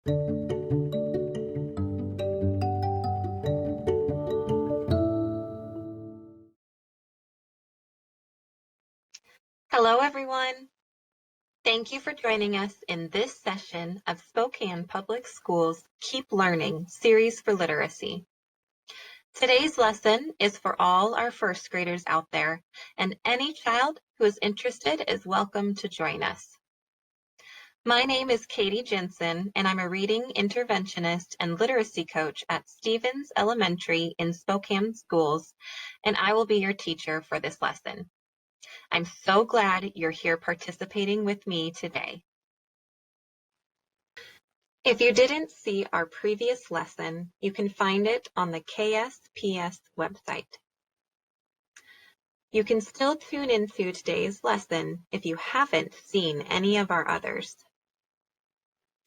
Hello, everyone. Thank you for joining us in this session of Spokane Public Schools Keep Learning Series for Literacy. Today's lesson is for all our first graders out there, and any child who is interested is welcome to join us. My name is Katie Jensen, and I'm a reading interventionist and literacy coach at Stevens Elementary in Spokane Schools, and I will be your teacher for this lesson. I'm so glad you're here participating with me today. If you didn't see our previous lesson, you can find it on the KSPS website. You can still tune into today's lesson if you haven't seen any of our others.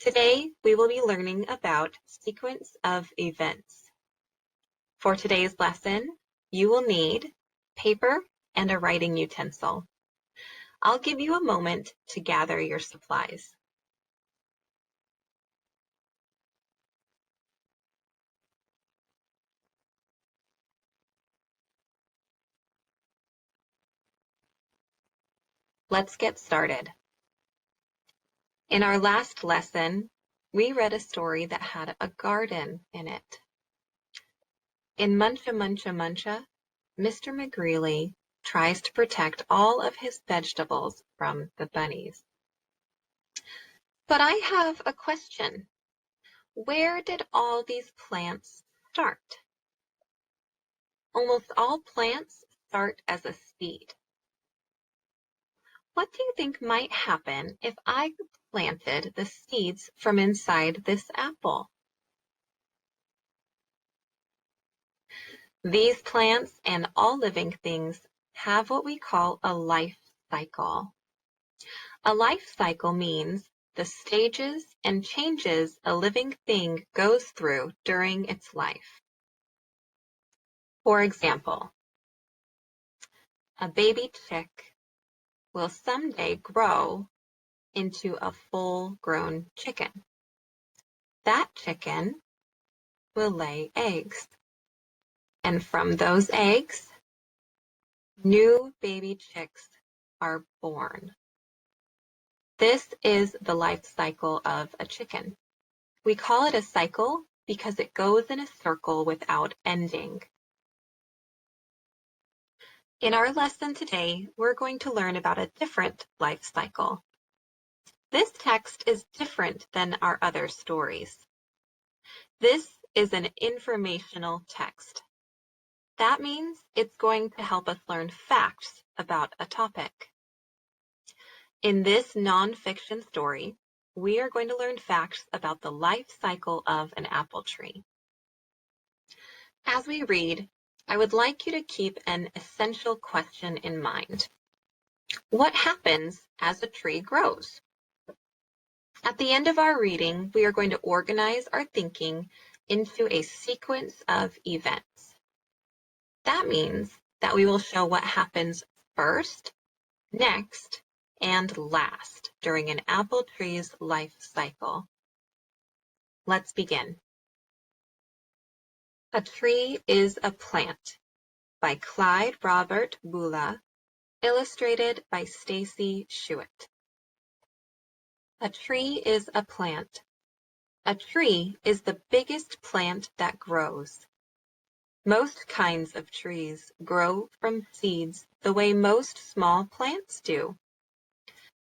Today, we will be learning about sequence of events. For today's lesson, you will need paper and a writing utensil. I'll give you a moment to gather your supplies. Let's get started. In our last lesson, we read a story that had a garden in it. In Muncha Muncha Muncha, Mr. McGreely tries to protect all of his vegetables from the bunnies. But I have a question. Where did all these plants start? Almost all plants start as a seed. What do you think might happen if I planted the seeds from inside this apple? These plants and all living things have what we call a life cycle. A life cycle means the stages and changes a living thing goes through during its life. For example, a baby chick will someday grow into a full-grown chicken. That chicken will lay eggs. And from those eggs, new baby chicks are born. This is the life cycle of a chicken. We call it a cycle because it goes in a circle without ending. In our lesson today, we're going to learn about a different life cycle. This text is different than our other stories. This is an informational text. That means it's going to help us learn facts about a topic. In this nonfiction story, we are going to learn facts about the life cycle of an apple tree. As we read, I would like you to keep an essential question in mind. What happens as a tree grows? At the end of our reading, we are going to organize our thinking into a sequence of events. That means that we will show what happens first, next, and last during an apple tree's life cycle. Let's begin. A Tree is a Plant by Clyde Robert Bula, illustrated by Stacy Schuett. A tree is a plant. A tree is the biggest plant that grows. Most kinds of trees grow from seeds the way most small plants do.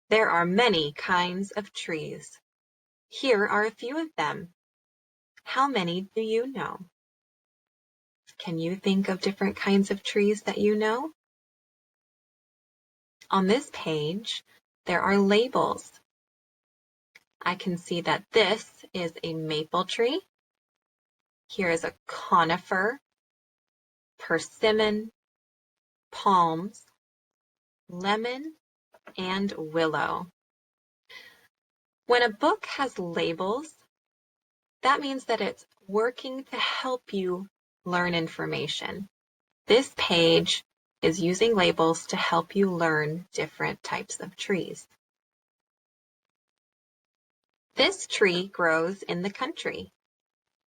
There are many kinds of trees. Here are a few of them. How many do you know? Can you think of different kinds of trees that you know? On this page, there are labels. I can see that this is a maple tree. Here is a conifer, persimmon, palms, lemon, and willow. When a book has labels, that means that it's working to help you learn information. This page is using labels to help you learn different types of trees. This tree grows in the country.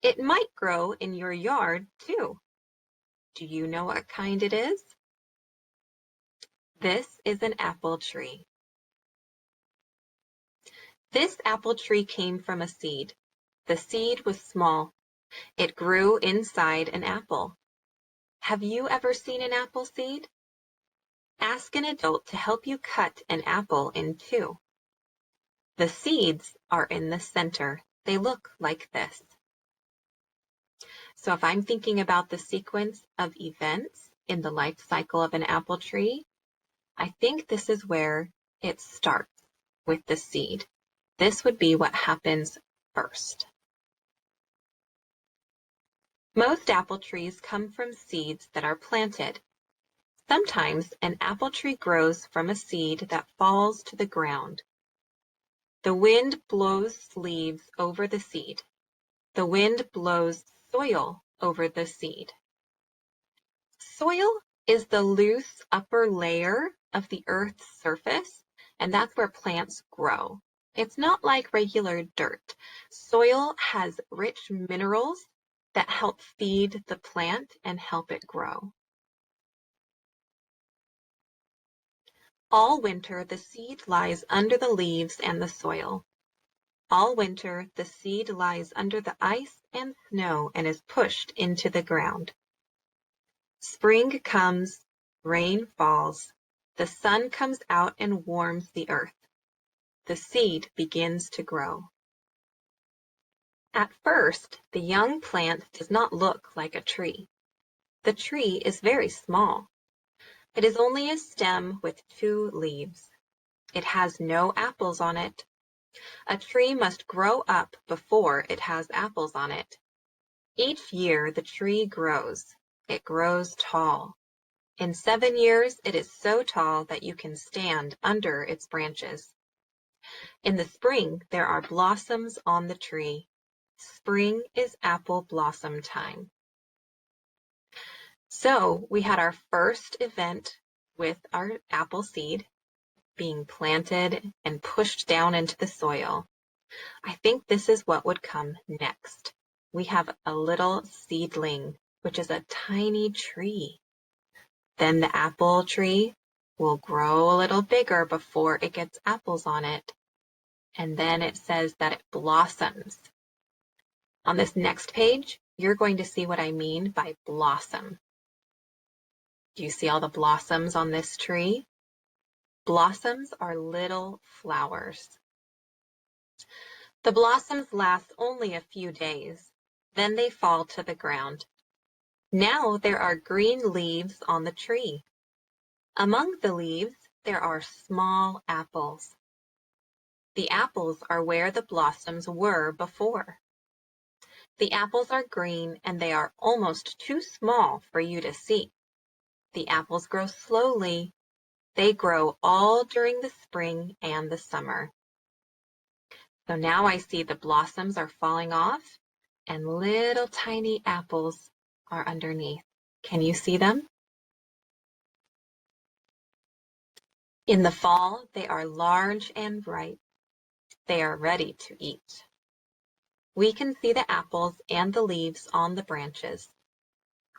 It might grow in your yard too. Do you know what kind it is? This is an apple tree. This apple tree came from a seed. The seed was small. It grew inside an apple. Have you ever seen an apple seed? Ask an adult to help you cut an apple in two. The seeds are in the center. They look like this. So if I'm thinking about the sequence of events in the life cycle of an apple tree, I think this is where it starts with the seed. This would be what happens first. Most apple trees come from seeds that are planted. Sometimes an apple tree grows from a seed that falls to the ground. The wind blows leaves over the seed. The wind blows soil over the seed. Soil is the loose upper layer of the earth's surface, and that's where plants grow. It's not like regular dirt. Soil has rich minerals that help feed the plant and help it grow. All winter, the seed lies under the leaves and the soil. All winter, the seed lies under the ice and snow and is pushed into the ground. Spring comes, rain falls, the sun comes out and warms the earth. The seed begins to grow. At first, the young plant does not look like a tree. The tree is very small. It is only a stem with 2 leaves. It has no apples on it. A tree must grow up before it has apples on it. Each year the tree grows. It grows tall. In 7 years, it is so tall that you can stand under its branches. In the spring, there are blossoms on the tree. Spring is apple blossom time. So we had our first event with our apple seed being planted and pushed down into the soil. I think this is what would come next. We have a little seedling, which is a tiny tree. Then the apple tree will grow a little bigger before it gets apples on it. And then it says that it blossoms. On this next page, you're going to see what I mean by blossom. Do you see all the blossoms on this tree? Blossoms are little flowers. The blossoms last only a few days. Then they fall to the ground. Now there are green leaves on the tree. Among the leaves, there are small apples. The apples are where the blossoms were before. The apples are green and they are almost too small for you to see. The apples grow slowly. They grow all during the spring and the summer. So now I see the blossoms are falling off and little tiny apples are underneath. Can you see them? In the fall, they are large and ripe. They are ready to eat. We can see the apples and the leaves on the branches.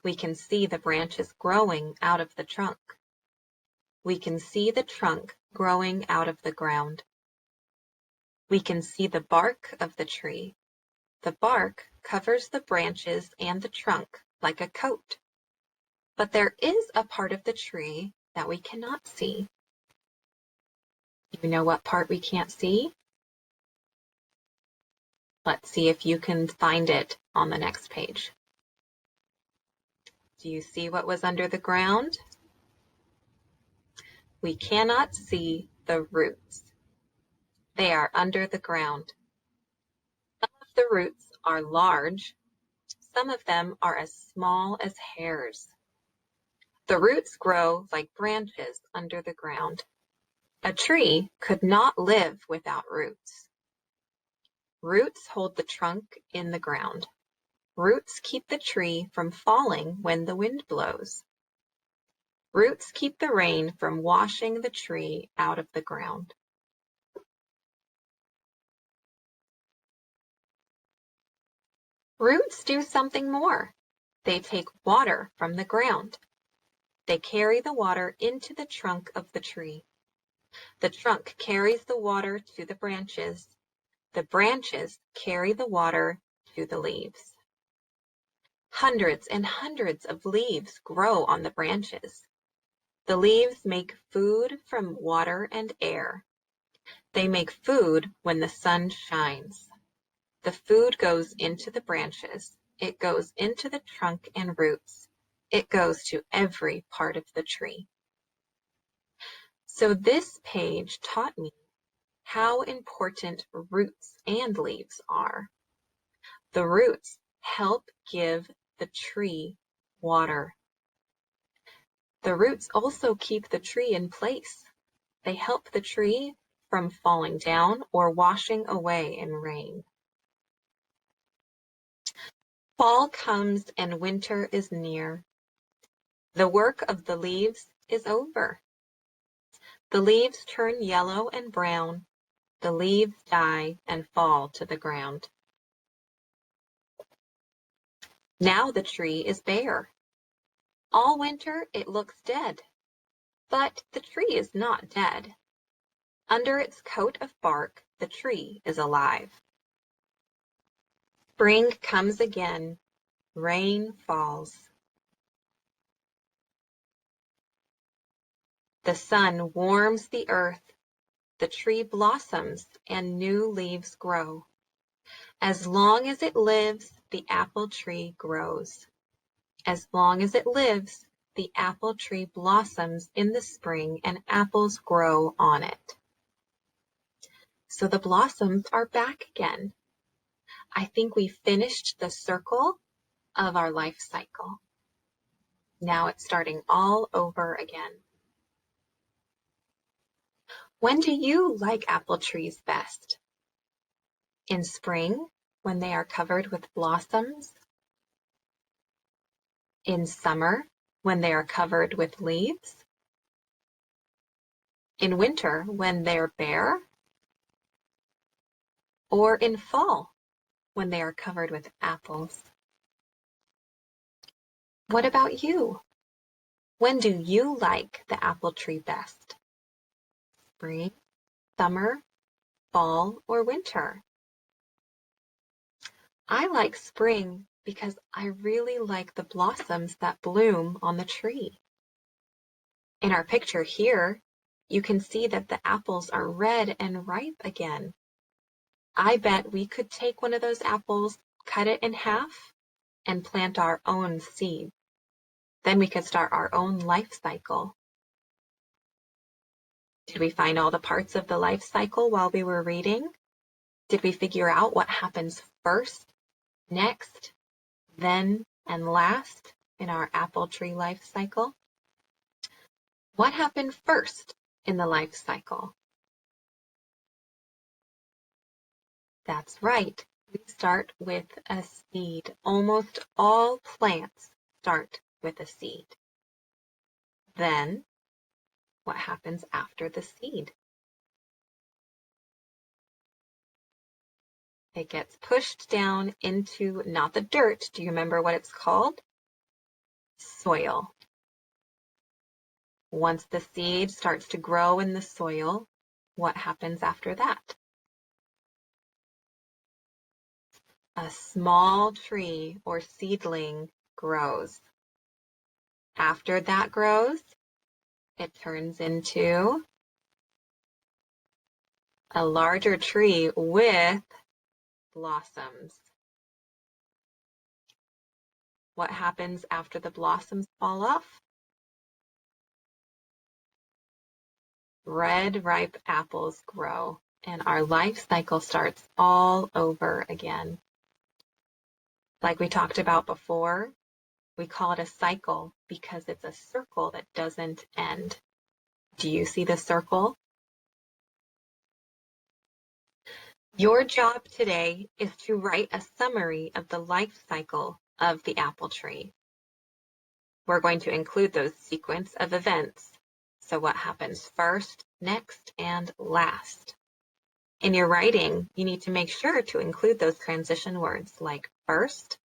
We can see the branches growing out of the trunk. We can see the trunk growing out of the ground. We can see the bark of the tree. The bark covers the branches and the trunk like a coat. But there is a part of the tree that we cannot see. You know what part we can't see? Let's see if you can find it on the next page. Do you see what was under the ground? We cannot see the roots. They are under the ground. Some of the roots are large. Some of them are as small as hairs. The roots grow like branches under the ground. A tree could not live without roots. Roots hold the trunk in the ground. Roots keep the tree from falling when the wind blows. Roots keep the rain from washing the tree out of the ground. Roots do something more. They take water from the ground. They carry the water into the trunk of the tree. The trunk carries the water to the branches. The branches carry the water to the leaves. Hundreds and hundreds of leaves grow on the branches. The leaves make food from water and air. They make food when the sun shines. The food goes into the branches. It goes into the trunk and roots. It goes to every part of the tree. So this page taught me how important roots and leaves are. The roots help give the tree water. The roots also keep the tree in place. They help the tree from falling down or washing away in rain. Fall comes and winter is near. The work of the leaves is over. The leaves turn yellow and brown. The leaves die and fall to the ground. Now the tree is bare. All winter it looks dead. But the tree is not dead. Under its coat of bark, the tree is alive. Spring comes again. Rain falls. The sun warms the earth. The tree blossoms and new leaves grow. As long as it lives, the apple tree grows. As long as it lives, the apple tree blossoms in the spring and apples grow on it. So the blossoms are back again. I think we finished the circle of our life cycle. Now it's starting all over again. When do you like apple trees best? In spring, when they are covered with blossoms? In summer, when they are covered with leaves? In winter, when they're bare? Or in fall, when they are covered with apples? What about you? When do you like the apple tree best? Spring, summer, fall, or winter? I like spring because I really like the blossoms that bloom on the tree. In our picture here, you can see that the apples are red and ripe again. I bet we could take one of those apples, cut it in half, and plant our own seed. Then we could start our own life cycle. Did we find all the parts of the life cycle while we were reading? Did we figure out what happens first, next, then, and last in our apple tree life cycle? What happened first in the life cycle? That's right. We start with a seed. Almost all plants start with a seed. Then, what happens after the seed? It gets pushed down into not the dirt. Do you remember what it's called? Soil. Once the seed starts to grow in the soil, what happens after that? A small tree or seedling grows. After that grows, it turns into a larger tree with blossoms. What happens after the blossoms fall off? Red, ripe apples grow, and our life cycle starts all over again. Like we talked about before, we call it a cycle because it's a circle that doesn't end. Do you see the circle? Your job today is to write a summary of the life cycle of the apple tree. We're going to include those sequence of events. So what happens first, next, and last? In your writing, you need to make sure to include those transition words like first,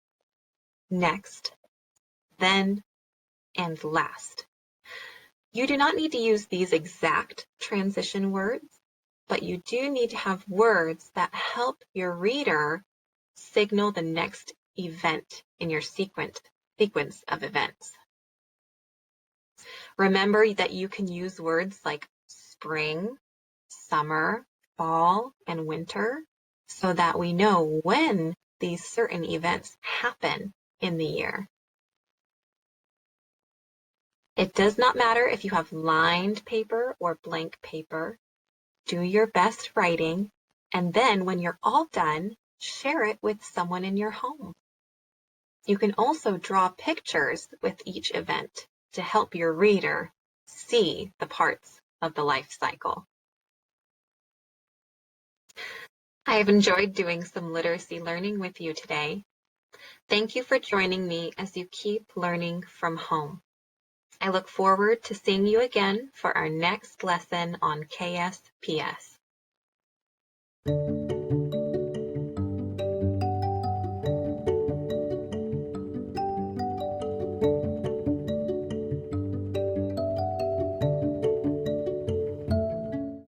next, then, and last. You do not need to use these exact transition words, but you do need to have words that help your reader signal the next event in your sequence of events. Remember that you can use words like spring, summer, fall, and winter so that we know when these certain events happen in the year. It does not matter if you have lined paper or blank paper. Do your best writing, and then when you're all done, share it with someone in your home. You can also draw pictures with each event to help your reader see the parts of the life cycle. I have enjoyed doing some literacy learning with you today. Thank you for joining me as you keep learning from home. I look forward to seeing you again for our next lesson on KSPS.